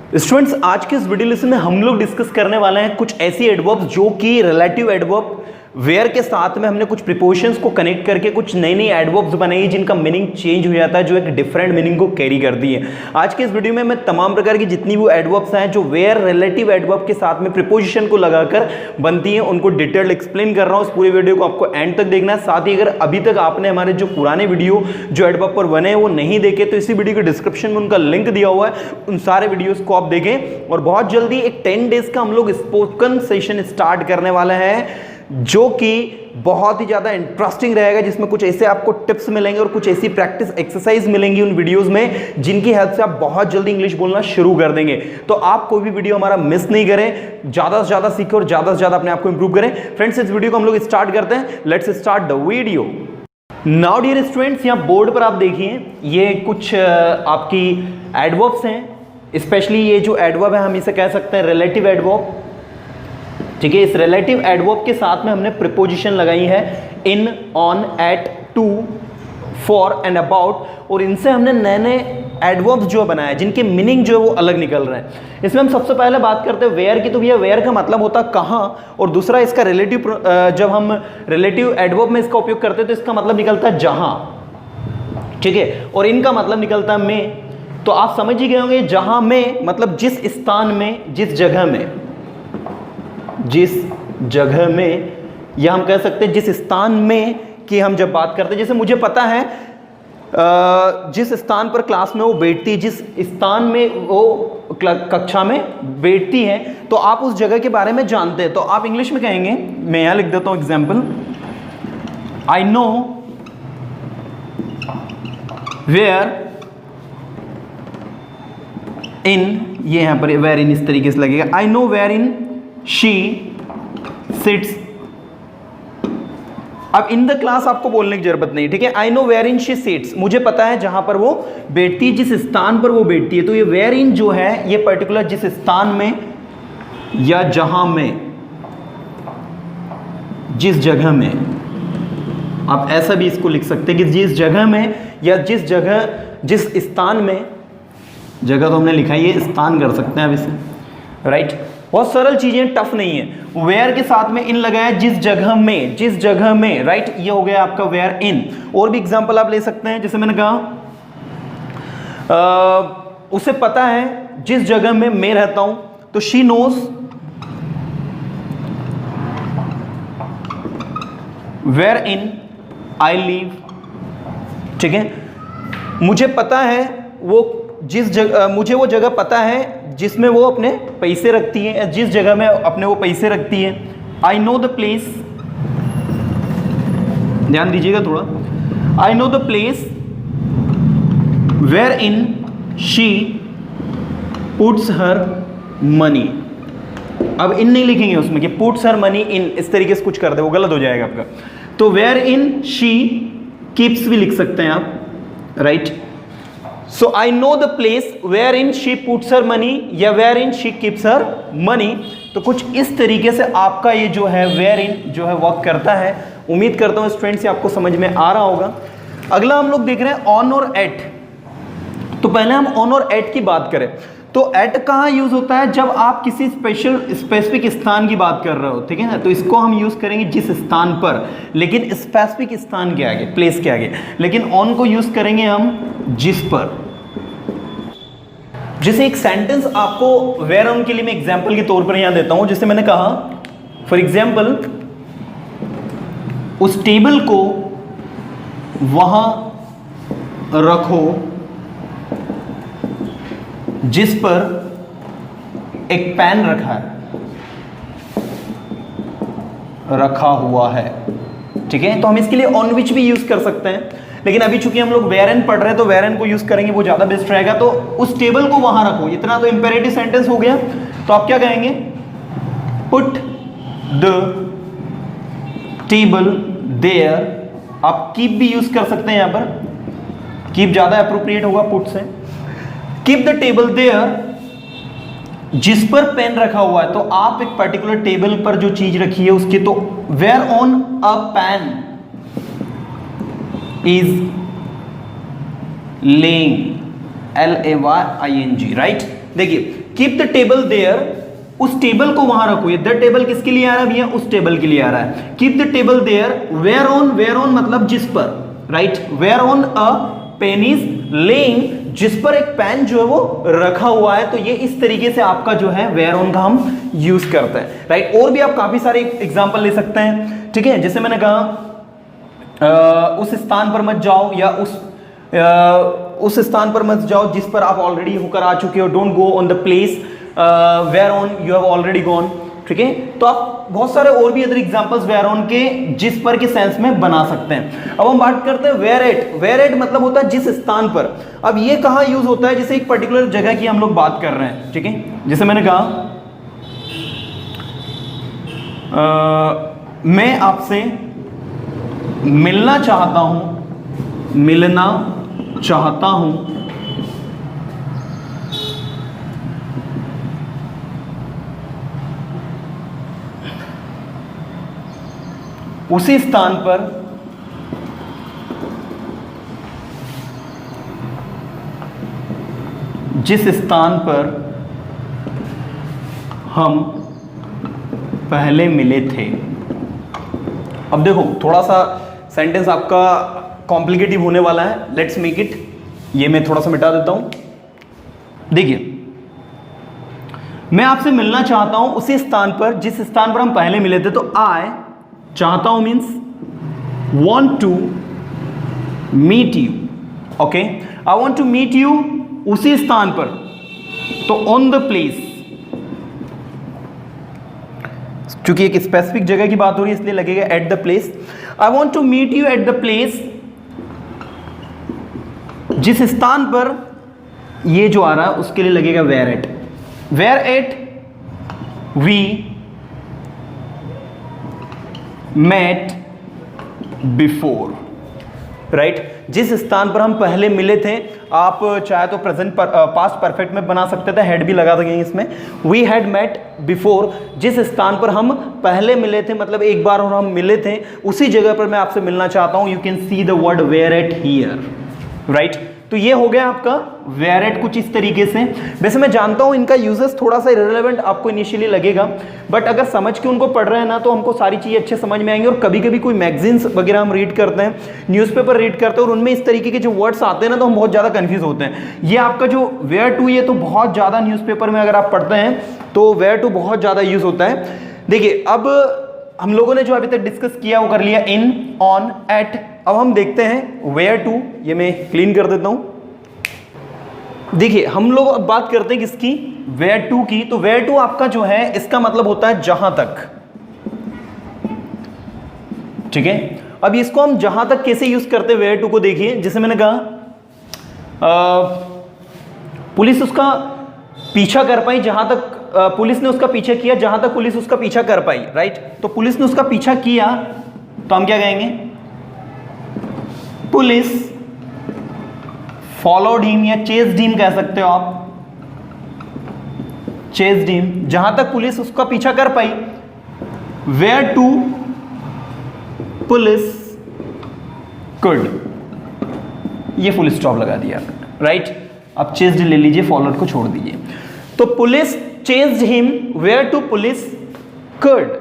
Students, आज के इस वीडियो लेसन में हम लोग डिस्कस करने वाले हैं कुछ ऐसी एडवर्ब्स जो कि रिलेटिव एडवर्ब वेयर के साथ में हमने कुछ प्रीपोजिशंस को कनेक्ट करके कुछ नई नई एडवर्ब्स बनाई जिनका मीनिंग चेंज हो जाता है, जो एक डिफरेंट मीनिंग को कैरी करती है। आज के इस वीडियो में मैं तमाम प्रकार की जितनी भी एडवर्ब्स हैं जो वेयर रिलेटिव एडवर्ब के साथ में प्रीपोजिशन को लगाकर बनती हैं उनको डिटेल एक्सप्लेन कर रहा हूं। इस पूरे वीडियो को आपको एंड तक देखना है। साथ ही अगर अभी तक आपने हमारे जो पुराने वीडियो जो एडवर्ब पर बने हैं वो नहीं देखे तो इसी वीडियो के डिस्क्रिप्शन में उनका लिंक दिया हुआ है, उन सारे वीडियोस को आप देखें। और बहुत जल्दी एक 10 डेज का हम लोग स्पोकन सेशन स्टार्ट करने वाले हैं जो कि बहुत ही ज़्यादा इंटरेस्टिंग रहेगा, जिसमें कुछ ऐसे आपको टिप्स मिलेंगे और कुछ ऐसी प्रैक्टिस एक्सरसाइज मिलेंगी उन वीडियोस में जिनकी हेल्प से आप बहुत जल्दी इंग्लिश बोलना शुरू कर देंगे। तो आप कोई भी वीडियो हमारा मिस नहीं करें, ज़्यादा से ज़्यादा सीखें और ज़्यादा से ज़्यादा अपने आप को इंप्रूव करें। फ्रेंड्स, इस वीडियो को हम लोग स्टार्ट करते हैं। Let's start the video now dear students. यहाँ बोर्ड पर आप देखिए, ये कुछ आपकी एडवर्ब्स हैं। स्पेशली ये जो एडवर्ब है हम इसे कह सकते हैं रिलेटिव एडवर्ब, ठीक है। इस रिलेटिव एडवर्ब के साथ में हमने प्रीपोजिशन लगाई है in, on, at, to, for and about, और इनसे हमने नए नए एडवर्ब्स जो बनाए जिनके मीनिंग जो है वो अलग निकल रहे हैं। इसमें हम सबसे पहले बात करते हैं वेयर की। तो भैया वेयर का मतलब होता है कहाँ, और दूसरा इसका रिलेटिव, जब हम रिलेटिव एडवर्ब में इसका उपयोग करते हैं तो इसका मतलब निकलता है जहाँ, ठीक है, और इनका मतलब निकलता है में। तो आप समझ ही गए होंगे, जहाँ में मतलब जिस स्थान में, जिस जगह में, जिस जगह में, या हम कह सकते हैं जिस स्थान में कि हम जब बात करते हैं, जैसे मुझे पता है जिस स्थान पर क्लास में वो बैठती है, जिस स्थान में वो कक्षा में बैठती है, तो आप उस जगह के baरे में जानते हैं। तो आप इंग्लिश में कहेंगे, मैं यहां लिख देता हूं example, I know wherein, ये यहां पर वेयर इन इस तरीके से लगेगा, I know wherein she sits. अब इन द क्लास आपको बोलने की जरूरत नहीं, ठीक है। I know wherein she sits, मुझे पता है जहां पर वो बैठती है, जिस स्थान पर वो बैठती है। तो ये वेयर इन जो है ये पर्टिकुलर जिस स्थान में या जहां में, जिस जगह में, आप ऐसा भी इसको लिख सकते हैं कि जिस जगह में या जिस जगह, जिस स्थान में, जगह तो हमने लिखा है, ये स्थान कर सकते हैं अब इसे, राइट। बहुत सरल चीजें, टफ नहीं है। वेयर के साथ में इन लगाया, जिस जगह में, जिस जगह में, राइट, ये हो गया आपका वेयर इन। और भी एग्जांपल आप ले सकते हैं, जैसे मैंने कहा उसे पता है जिस जगह में मैं रहता हूं, तो she knows wherein I live, ठीक है। मुझे पता है वो जिस जगह, मुझे वो जगह पता है जिसमें वो अपने पैसे रखती है, जिस जगह में अपने वो पैसे रखती है। आई नो द प्लेस, ध्यान दीजिएगा थोड़ा, I know the place wherein she puts her money. अब इन नहीं लिखेंगे उसमें कि पुट्स हर मनी इन, इस तरीके से कुछ कर दे, वो गलत हो जाएगा आपका। तो वेयर इन शी कीप्स भी लिख सकते हैं आप, right. So I know the place wherein she puts her money या wherein she keeps her money. तो कुछ इस तरीके से आपका ये जो है वेयर इन जो है वर्क करता है। उम्मीद करता हूँ स्टूडेंट्स ये आपको समझ में आ रहा होगा। अगला हम लोग देख रहे हैं ऑन और एट। तो पहले हम ऑन और एट की बात करें तो एट कहाँ यूज होता है, जब आप किसी स्पेसिफिक स्थान की बात कर रहे हो, ठीक है ना। तो इसको हम यूज करेंगे जिस स्थान पर, लेकिन स्पेसिफिक स्थान के आगे, प्लेस के आगे। लेकिन ऑन को यूज करेंगे हम जिस पर। जैसे एक सेंटेंस आपको वेयर ऑन के लिए मैं एग्जांपल के तौर पर यहां देता हूं। जैसे मैंने कहा फॉर एग्जांपल, उस टेबल को वहां रखो जिस पर एक पेन रखा हुआ है, ठीक है। तो हम इसके लिए ऑन विच भी यूज कर सकते हैं, लेकिन अभी चूंकि हम लोग वेयर एन पढ़ रहे हैं तो वेयर एन को यूज करेंगे, वो ज्यादा बेस्ट रहेगा। तो उस टेबल को वहां रखो, इतना तो इंपेरेटिव सेंटेंस हो गया। तो आप क्या कहेंगे, पुट द टेबल देयर। आप कीप भी यूज कर सकते हैं, यहां पर कीप ज्यादा अप्रोप्रिएट होगा पुट से। कीप द टेबल देयर, जिस पर पेन रखा हुआ है। तो आप एक पर्टिकुलर टेबल पर जो चीज रखी है उसकी, तो whereon a pen is laying, LAYING, right. देखिए कीप द टेबल देयर, उस टेबल को वहां रखो। ये द टेबल किसके लिए आ रहा है भैया? उस टेबल के लिए आ रहा है। Keep the table there whereon मतलब जिस पर, right, whereon a pen is laying, जिस पर एक पेन जो है वो रखा हुआ है। तो ये इस तरीके से आपका जो है वेयर ऑन का हम यूज करते हैं, राइट। और भी आप काफी सारे एग्जांपल ले सकते हैं, ठीक है। जैसे मैंने कहा उस स्थान पर मत जाओ, या उस स्थान पर मत जाओ जिस पर आप ऑलरेडी होकर आ चुके हो। Don't go on the place whereon you have already gone, ठीक है। तो आप बहुत सारे और भी अदर एग्जांपल्स वेयर ऑन के जिस पर के सेंस में बना सकते हैं। अब हम बात करते हैं वेयर एट। वेयर एट मतलब होता है जिस स्थान पर। अब ये कहां यूज होता है? जैसे एक पर्टिकुलर जगह की हम लोग बात कर रहे हैं, ठीक है। जैसे मैंने कहा मैं आपसे मिलना चाहता हूं उसी स्थान पर जिस स्थान पर हम पहले मिले थे। अब देखो थोड़ा सा सेंटेंस आपका कॉम्प्लिकेटिव होने वाला है, लेट्स मेक इट। ये मैं थोड़ा सा मिटा देता हूं। देखिए, मैं आपसे मिलना चाहता हूं उसी स्थान पर जिस स्थान पर हम पहले मिले थे। तो आई चाहता हूं means want to meet you, okay. I want to meet you उसी स्थान पर, तो on the place, क्योंकि एक स्पेसिफिक जगह की बात हो रही है इसलिए लगेगा at the place। I want to meet you at the place, जिस स्थान पर ये जो आ रहा है उसके लिए लगेगा where at। Where at we met before, right. जिस स्थान पर हम पहले मिले थे, आप चाहे तो प्रेजेंट पास्ट परफेक्ट में बना सकते थे, हेड भी लगा देंगे इसमें। वी हैड मेट बिफोर, जिस स्थान पर हम पहले मिले थे, मतलब एक बार और हम मिले थे, उसी जगह पर मैं आपसे मिलना चाहता हूं। You can see the word whereat here, right. तो ये हो गया आपका वेयर एट कुछ इस तरीके से। वैसे मैं जानता हूं इनका यूजेस थोड़ा सा इररिलेवेंट आपको इनिशियली लगेगा, बट अगर समझ के उनको पढ़ रहे हैं ना तो हमको सारी चीज़ें अच्छे समझ में आएंगी। और कभी कभी कोई मैगजीन्स वगैरह हम रीड करते हैं, न्यूज़पेपर रीड करते हैं, और उनमें इस तरीके के जो वर्ड्स आते हैं ना तो हम बहुत ज़्यादा कन्फ्यूज होते हैं। ये आपका जो वेयर टू, ये तो बहुत ज़्यादा न्यूज़पेपर में अगर आप पढ़ते हैं तो वेयर टू बहुत ज़्यादा यूज होता है। देखिए, अब हम लोगों ने जो अभी तक डिस्कस किया वो कर लिया इन, ऑन, एट। अब हम देखते हैं वेयर टू। ये मैं क्लीन कर देता हूं। देखिए, हम लोग अब बात करते हैं किसकी? वेयर टू की। तो वेयर टू आपका जो है इसका मतलब होता है जहां तक, ठीक है। अब इसको हम जहां तक कैसे यूज करते हैं वेयर टू को देखिए। जैसे मैंने कहा पुलिस उसका पीछा कर पाई जहां तक पुलिस ने उसका पीछा किया, जहां तक पुलिस उसका पीछा कर पाई, राइट। तो पुलिस ने उसका पीछा किया तो हम क्या कहेंगे? पुलिस फॉलोड हिम, या चेस्ड हिम कह सकते हो आप, चेस्ड हिम। जहां तक पुलिस उसका पीछा कर पाई, वेयर टू पुलिस कुड, ये फुल स्टॉप लगा दिया, राइट। अब चेस्ड ले लीजिए, फॉलोड को छोड़ दीजिए। तो police chased him whereto police could,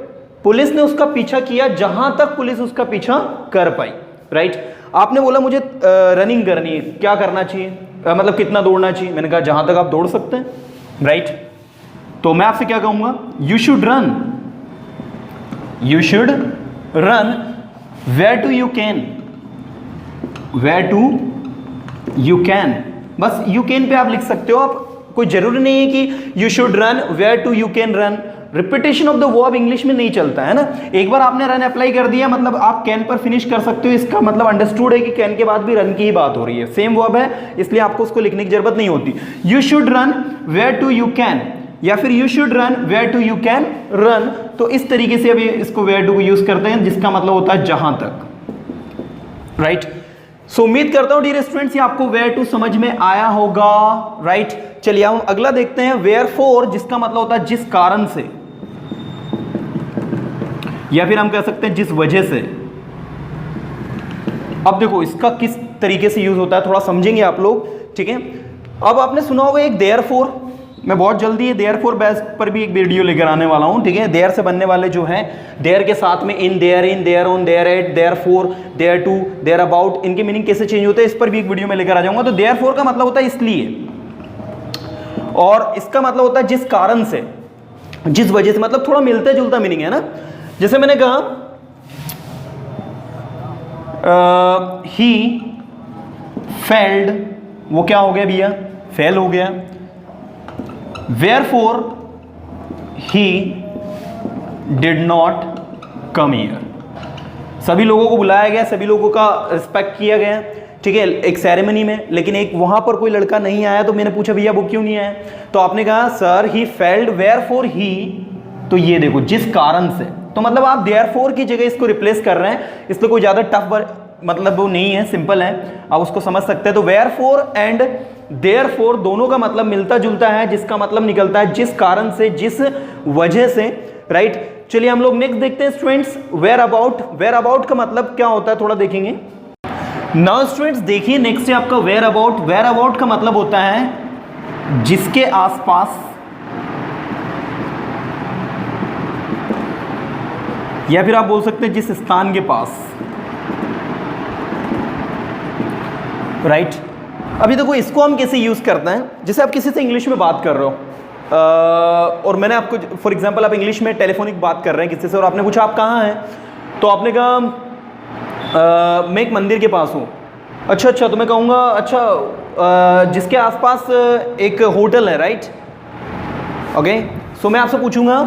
police ने उसका पीछा किया जहां तक पुलिस उसका पीछा कर पाई, राइट। आपने बोला मुझे रनिंग करनी है, क्या करना चाहिए, मतलब कितना दौड़ना चाहिए? मैंने कहा जहां तक आप दौड़ सकते हैं, राइट। तो मैं आपसे क्या कहूंगा? You should run, you should run whereto you can, whereto you can. बस यू कैन पे आप लिख सकते हो, आप कोई जरूरी नहीं है कि you should run whereto you can run. Repetition of the verb English में नहीं चलता है ना। एक बार आपने रन अप्लाई कर दिया मतलब आप कैन पर फिनिश कर सकते हो, इसका मतलब अंडरस्टूड है कि कैन के बाद भी रन की ही बात हो रही है, सेम वर्ब है, इसलिए आपको उसको लिखने की जरूरत नहीं होती। You should run whereto you can, या फिर you should run whereto you can run. तो इस तरीके से अभी इसको वेयर टू को यूज करते हैं, जिसका मतलब होता है जहां तक, राइट। सो उम्मीद करता हूं डियर स्टूडेंट्स ये आपको वेयर टू समझ में आया होगा, राइट। चलिए हम अगला देखते हैं वेयर फॉर, जिसका मतलब होता है जिस कारण से, या फिर हम कह सकते हैं जिस वजह से। अब देखो इसका किस तरीके से यूज होता है थोड़ा समझेंगे आप लोग, ठीक है। अब आपने सुना होगा एक देयरफॉर, मैं बहुत जल्दी देयरफॉर बेस पर भी एक वीडियो लेकर आने वाला हूँ, ठीक है। देयर से बनने वाले जो हैं, देयर के साथ में in, thereon, thereat, therefor, thereto, thereabout, इनके मीनिंग कैसे चेंज होते हैं इस पर भी एक वीडियो में लेकर आ जाऊंगा। तो देयरफॉर का मतलब होता है इसलिए, और इसका मतलब होता है जिस कारण से, जिस वजह से, मतलब थोड़ा मिलता जुलता मीनिंग है ना। जैसे मैंने कहा ही फेल्ड, वो क्या हो गया भैया, फेल हो गया। Wherefore he did not come here, सभी लोगों को बुलाया गया, सभी लोगों का रिस्पेक्ट किया गया, ठीक है, एक सेरेमनी में, लेकिन एक वहां पर कोई लड़का नहीं आया। तो मैंने पूछा भैया वो क्यों नहीं आया, तो आपने कहा सर ही फेल्ड, वेयरफॉर ही, तो ये देखो जिस कारण से, तो मतलब आप देयरफॉर की जगह इसको रिप्लेस कर रहे हैं, इसलिए कोई ज्यादा टफ मतलब वो नहीं है, सिंपल है, आप उसको समझ सकते हैं। तो वेयरफॉर एंड देयरफॉर दोनों का मतलब मिलता जुलता है, जिसका मतलब निकलता है जिस कारण से, जिस वजह से, राइट। चलिए हम लोग नेक्स्ट देखते हैं students, whereabout. Whereabout का मतलब क्या होता है थोड़ा देखेंगे। नाउ स्टूडेंट्स देखिए नेक्स्ट है आपका वेयर अबाउट। वेयर अबाउट का मतलब होता है जिसके आसपास, या फिर आप बोल सकते हैं जिस स्थान के पास, राइट। अभी देखो इसको हम कैसे यूज करते हैं, जैसे आप किसी से इंग्लिश में बात कर रहे हो और मैंने आपको, फॉर एग्जांपल आप इंग्लिश में टेलीफोनिक बात कर रहे हैं किसी से और आपने पूछा आप कहाँ हैं, तो आपने कहा मैं एक मंदिर के पास हूँ। अच्छा, तो मैं कहूँगा अच्छा जिसके आसपास एक होटल है, राइट, ओके। सो मैं आपसे पूछूंगा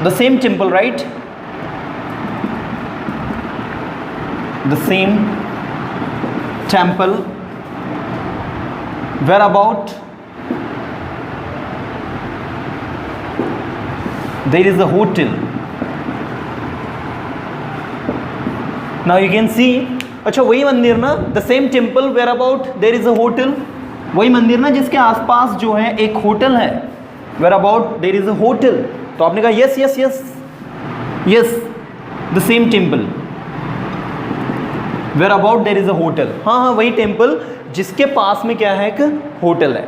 the same temple, right, the same temple, where about there is a hotel. Now you can see, अच्छा वही मंदिर ना, the same temple where about there is a hotel, वही मंदिर ना जिसके आसपास जो है एक होटल है, where about there is a hotel। तो आपने कहा yes yes yes yes the same temple whereabout there is a hotel. हाँ वही टेम्पल जिसके पास में क्या है, एक होटल है।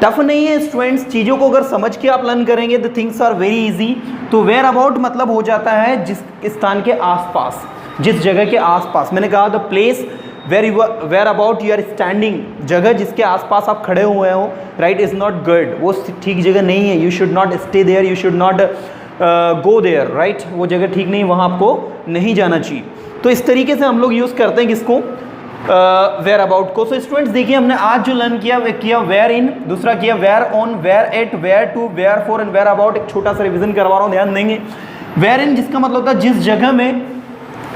टफ नहीं है स्टूडेंट्स, चीज़ों को अगर समझ के आप लर्न करेंगे the things are very easy. तो वेयर अबाउट मतलब हो जाता है जिस स्थान के आसपास, जिस जगह के आसपास। मैंने कहा the place whereabout you are standing, जगह जिसके आसपास आप खड़े हुए हो, राइट, इज़ नॉट गुड, वो ठीक जगह नहीं है। You should not stay there, you should not go there, right, वो जगह ठीक नहीं, वहाँ आपको नहीं जाना चाहिए। तो इस तरीके से हम लोग यूज़ करते हैं किसको, वेयर अबाउट को। सो स्टूडेंट्स देखिए हमने आज जो लर्न किया वह किया वेयर इन, दूसरा किया whereon, whereat, whereto, wherefore and whereabout. एक छोटा सा रिवीजन करवा रहा हूँ, ध्यान देंगे। वेयर इन जिसका मतलब होता है जिस जगह में,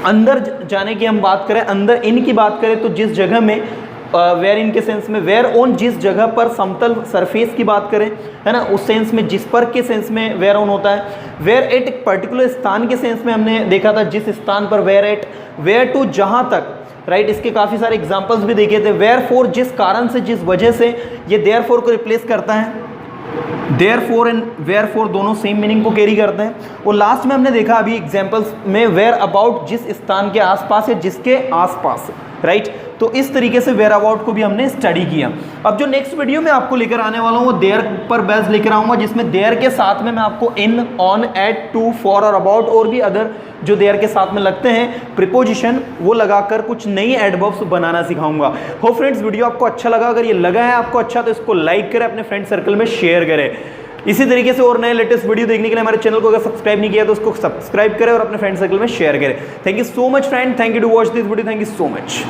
अंदर जाने की हम बात करें, अंदर इन की बात करें तो जिस जगह में, वेयर इन के सेंस में। वेयर ऑन जिस जगह पर, समतल सरफेस की बात करें, है ना, उस सेंस में, जिस पर के सेंस में वेयर ऑन होता है। वेयर एट एक पर्टिकुलर स्थान के सेंस में हमने देखा था, जिस स्थान पर, वेयर एट। वेयर टू जहाँ तक, राइट, इसके काफ़ी सारे एग्जाम्पल्स भी देखे थे। वेयर फॉर जिस कारण से, जिस वजह से, ये देयर फॉर को रिप्लेस करता है। Therefore and wherefore दोनों सेम मीनिंग को कैरी करते हैं। और लास्ट में हमने देखा अभी एग्जाम्पल्स में वेयर अबाउट जिस स्थान के आसपास या जिसके आसपास, राइट। तो इस तरीके से वेयर अबाउट को भी हमने स्टडी किया। अब जो नेक्स्ट वीडियो में आपको लेकर आने वाला हूँ वो देयर पर बेस लेकर आऊँगा, जिसमें देयर के साथ में मैं आपको इन, ऑन, एट, टू, फॉर और अबाउट और भी अदर जो देयर के साथ में लगते हैं प्रीपोजिशन, वो लगाकर कुछ नई एडवर्ब्स बनाना सिखाऊंगा। हो फ्रेंड्स, वीडियो आपको अच्छा लगा, अगर ये लगा है आपको अच्छा तो इसको लाइक करें, अपने फ्रेंड सर्कल में शेयर करें। इसी तरीके से और नए लेटेस्ट वीडियो देखने के लिए हमारे चैनल को अगर सब्सक्राइब नहीं किया तो उसको सब्सक्राइब करें और अपने फ्रेंड सर्कल में शेयर करें। Thank you so much friend, thank you to watch this video, thank you so much.